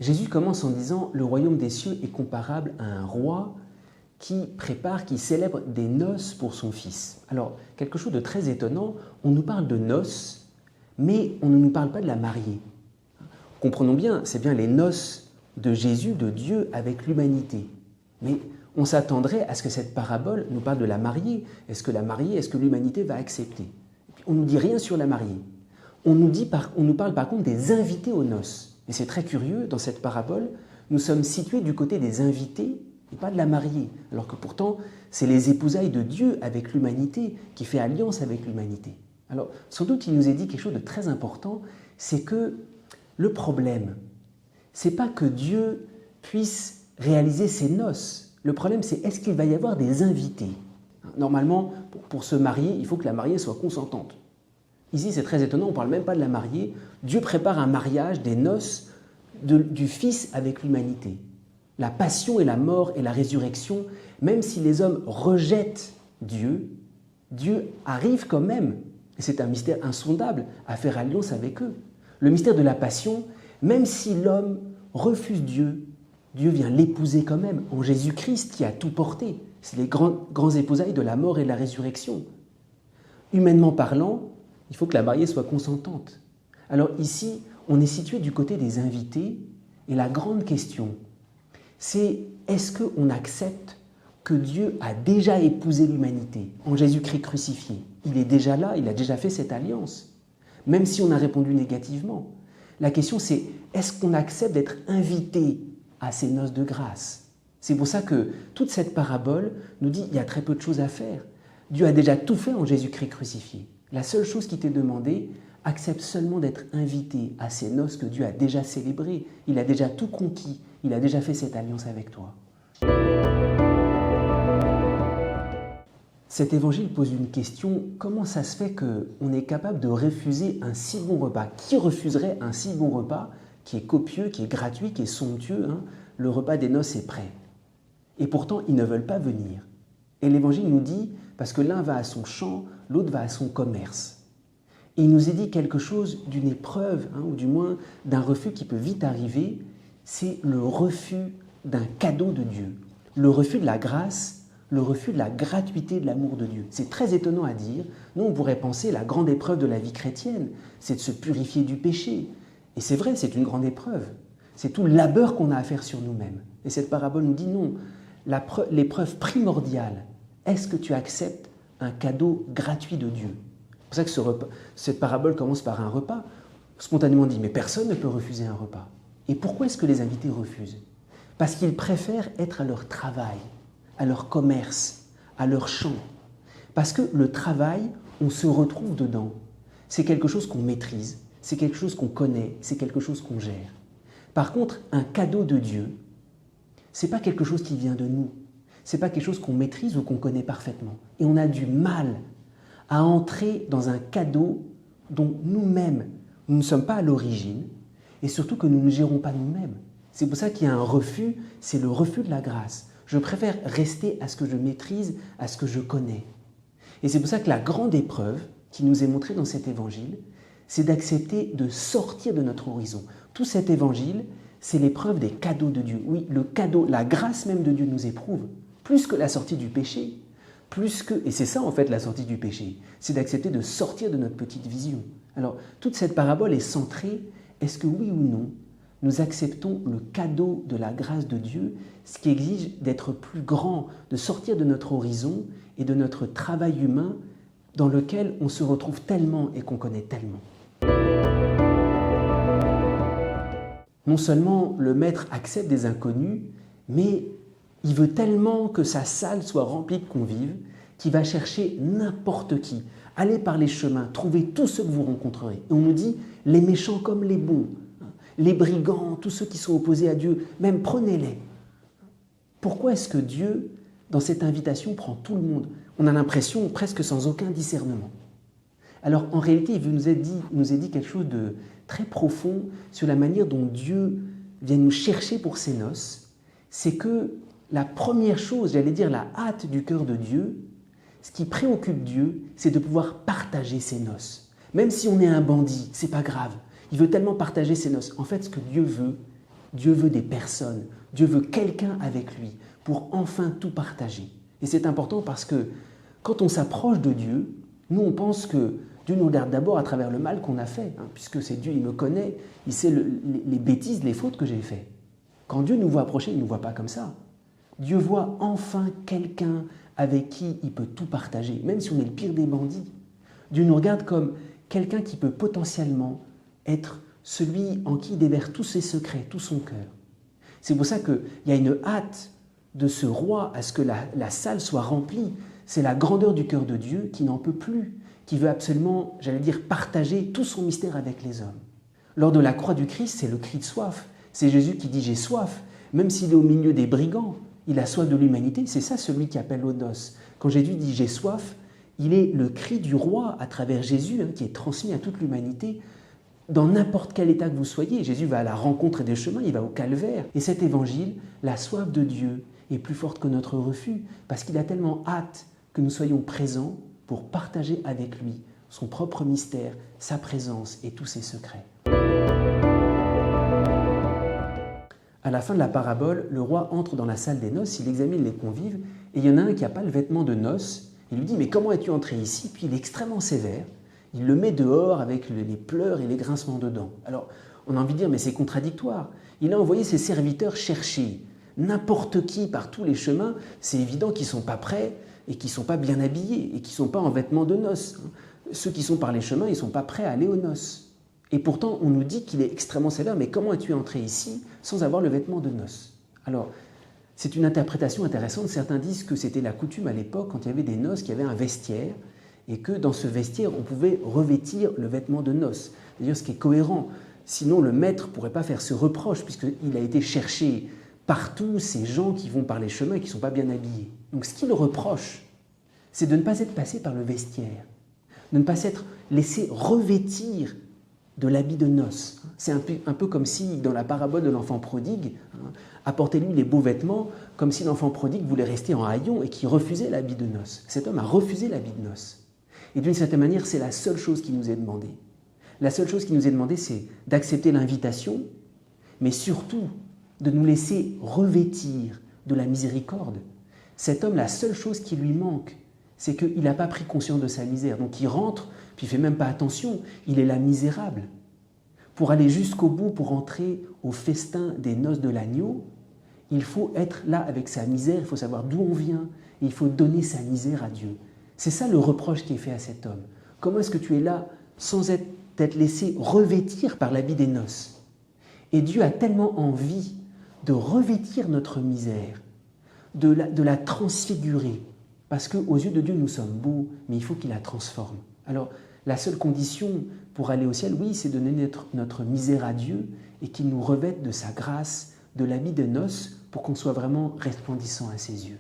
Jésus commence en disant « Le royaume des cieux est comparable à un roi qui prépare, qui célèbre des noces pour son fils. » Alors, quelque chose de très étonnant, on nous parle de noces, mais on ne nous parle pas de la mariée. Comprenons bien, c'est bien les noces de Jésus, de Dieu, avec l'humanité. Mais on s'attendrait à ce que cette parabole nous parle de la mariée. Est-ce que l'humanité va accepter? On ne nous dit rien sur la mariée. On nous parle par contre des invités aux noces. Et c'est très curieux, dans cette parabole, nous sommes situés du côté des invités et pas de la mariée. Alors que pourtant, c'est les épousailles de Dieu avec l'humanité qui fait alliance avec l'humanité. Alors, sans doute, il nous est dit quelque chose de très important, c'est que le problème, c'est pas que Dieu puisse réaliser ses noces. Le problème, c'est est-ce qu'il va y avoir des invités? Normalement, pour se marier, il faut que la mariée soit consentante. Ici, c'est très étonnant, on ne parle même pas de la mariée. Dieu prépare un mariage, des noces du Fils avec l'humanité. La passion et la mort et la résurrection, même si les hommes rejettent Dieu, Dieu arrive quand même, et c'est un mystère insondable, à faire alliance avec eux. Le mystère de la passion, même si l'homme refuse Dieu, Dieu vient l'épouser quand même, en Jésus-Christ qui a tout porté. C'est les grands épousailles de la mort et de la résurrection. Humainement parlant, il faut que la mariée soit consentante. Alors ici, on est situé du côté des invités, et la grande question, c'est est-ce qu'on accepte que Dieu a déjà épousé l'humanité en Jésus-Christ crucifié? Il est déjà là, il a déjà fait cette alliance, même si on a répondu négativement. La question c'est, est-ce qu'on accepte d'être invité à ces noces de grâce? C'est pour ça que toute cette parabole nous dit qu'il y a très peu de choses à faire. Dieu a déjà tout fait en Jésus-Christ crucifié. La seule chose qui t'est demandée, accepte seulement d'être invité à ces noces que Dieu a déjà célébrées. Il a déjà tout conquis, il a déjà fait cette alliance avec toi. Cet évangile pose une question, comment ça se fait qu'on est capable de refuser un si bon repas? Qui refuserait un si bon repas qui est copieux, qui est gratuit, qui est somptueux, hein? Le repas des noces est prêt. Et pourtant, ils ne veulent pas venir. Et l'évangile nous dit, parce que l'un va à son champ, l'autre va à son commerce. Et il nous est dit quelque chose d'une épreuve, hein, ou du moins d'un refus qui peut vite arriver, c'est le refus d'un cadeau de Dieu, le refus de la grâce, le refus de la gratuité de l'amour de Dieu. C'est très étonnant à dire. Nous, on pourrait penser la grande épreuve de la vie chrétienne, c'est de se purifier du péché. Et c'est vrai, c'est une grande épreuve. C'est tout le labeur qu'on a à faire sur nous-mêmes. Et cette parabole nous dit non, l'épreuve primordiale, est-ce que tu acceptes un cadeau gratuit de Dieu? C'est pour ça que cette parabole commence par un repas. Spontanément, on dit, mais personne ne peut refuser un repas. Et pourquoi est-ce que les invités refusent? Parce qu'ils préfèrent être à leur travail, à leur commerce, à leur champ. Parce que le travail, on se retrouve dedans. C'est quelque chose qu'on maîtrise, c'est quelque chose qu'on connaît, c'est quelque chose qu'on gère. Par contre, un cadeau de Dieu, ce n'est pas quelque chose qui vient de nous. Ce n'est pas quelque chose qu'on maîtrise ou qu'on connaît parfaitement. Et on a du mal à entrer dans un cadeau dont nous-mêmes, nous ne sommes pas à l'origine, et surtout que nous ne gérons pas nous-mêmes. C'est pour ça qu'il y a un refus, c'est le refus de la grâce. Je préfère rester à ce que je maîtrise, à ce que je connais. Et c'est pour ça que la grande épreuve qui nous est montrée dans cet évangile, c'est d'accepter de sortir de notre horizon. Tout cet évangile, c'est l'épreuve des cadeaux de Dieu. Oui, le cadeau, la grâce même de Dieu nous éprouve, plus que la sortie du péché. Et c'est ça en fait la sortie du péché, c'est d'accepter de sortir de notre petite vision. Alors, toute cette parabole est centrée, est-ce que oui ou non, nous acceptons le cadeau de la grâce de Dieu, ce qui exige d'être plus grand, de sortir de notre horizon et de notre travail humain dans lequel on se retrouve tellement et qu'on connaît tellement. Non seulement le maître accepte des inconnus, mais il veut tellement que sa salle soit remplie de convives qu'il va chercher n'importe qui. Allez par les chemins, trouvez tous ceux que vous rencontrerez. Et on nous dit les méchants comme les bons, les brigands, tous ceux qui sont opposés à Dieu, même prenez-les. Pourquoi est-ce que Dieu, dans cette invitation, prend tout le monde? On a l'impression presque sans aucun discernement. Alors en réalité, il nous a dit quelque chose de très profond sur la manière dont Dieu vient nous chercher pour ses noces. C'est que la première chose, j'allais dire la hâte du cœur de Dieu, ce qui préoccupe Dieu, c'est de pouvoir partager ses noces. Même si on est un bandit, c'est pas grave. Il veut tellement partager ses noces. En fait, ce que Dieu veut, Dieu veut des personnes, Dieu veut quelqu'un avec lui pour enfin tout partager. Et c'est important parce que quand on s'approche de Dieu, nous on pense que Dieu nous regarde d'abord à travers le mal qu'on a fait, puisque c'est Dieu, il me connaît, il sait les bêtises, les fautes que j'ai faites. Quand Dieu nous voit approcher, il ne nous voit pas comme ça. Dieu voit enfin quelqu'un avec qui il peut tout partager, même si on est le pire des bandits. Dieu nous regarde comme quelqu'un qui peut potentiellement être celui en qui il déverse tous ses secrets, tout son cœur. C'est pour ça qu'il y a une hâte de ce roi à ce que la salle soit remplie. C'est la grandeur du cœur de Dieu qui n'en peut plus, qui veut absolument, j'allais dire, partager tout son mystère avec les hommes. Lors de la croix du Christ, c'est le cri de soif. C'est Jésus qui dit « j'ai soif », même s'il est au milieu des brigands. Il a soif de l'humanité, c'est ça celui qui appelle aux noces. Quand Jésus dit « j'ai soif », il est le cri du roi à travers Jésus qui est transmis à toute l'humanité. Dans n'importe quel état que vous soyez, Jésus va à la rencontre des chemins, il va au calvaire. Et cet évangile, la soif de Dieu est plus forte que notre refus, parce qu'il a tellement hâte que nous soyons présents pour partager avec lui son propre mystère, sa présence et tous ses secrets. À la fin de la parabole, le roi entre dans la salle des noces, il examine les convives, et il y en a un qui n'a pas le vêtement de noces. Il lui dit « mais comment es-tu entré ici ?» Puis il est extrêmement sévère. Il le met dehors avec les pleurs et les grincements de dents. Alors, on a envie de dire « mais c'est contradictoire ». Il a envoyé ses serviteurs chercher n'importe qui par tous les chemins. C'est évident qu'ils ne sont pas prêts et qu'ils ne sont pas bien habillés et qu'ils ne sont pas en vêtements de noces. Ceux qui sont par les chemins, ils ne sont pas prêts à aller aux noces. Et pourtant, on nous dit qu'il est extrêmement sévère. Mais comment es-tu entré ici sans avoir le vêtement de noces? Alors, c'est une interprétation intéressante. Certains disent que c'était la coutume à l'époque, quand il y avait des noces, qu'il y avait un vestiaire, et que dans ce vestiaire, on pouvait revêtir le vêtement de noces. D'ailleurs, ce qui est cohérent. Sinon, le maître ne pourrait pas faire ce reproche, puisqu'il a été chercher partout ces gens qui vont par les chemins et qui ne sont pas bien habillés. Donc, ce qu'il reproche, c'est de ne pas être passé par le vestiaire, de ne pas s'être laissé revêtir de l'habit de noces. C'est un peu comme si, dans la parabole de l'enfant prodigue, apportez-lui les beaux vêtements, comme si l'enfant prodigue voulait rester en haillons et qu'il refusait l'habit de noces. Cet homme a refusé l'habit de noces. Et d'une certaine manière, c'est la seule chose qui nous est demandée. La seule chose qui nous est demandée, c'est d'accepter l'invitation, mais surtout de nous laisser revêtir de la miséricorde. Cet homme, la seule chose qui lui manque, c'est qu'il n'a pas pris conscience de sa misère. Donc il rentre, puis il ne fait même pas attention, il est là misérable. Pour aller jusqu'au bout, pour entrer au festin des noces de l'agneau, il faut être là avec sa misère, il faut savoir d'où on vient, et il faut donner sa misère à Dieu. C'est ça le reproche qui est fait à cet homme. Comment est-ce que tu es là sans t'être laissé revêtir par l'habit des noces? Et Dieu a tellement envie de revêtir notre misère, de la transfigurer, parce qu'aux yeux de Dieu, nous sommes beaux, mais il faut qu'il la transforme. Alors, la seule condition pour aller au ciel, oui, c'est de donner notre misère à Dieu et qu'il nous revête de sa grâce, de l'habit de noces, pour qu'on soit vraiment resplendissant à ses yeux.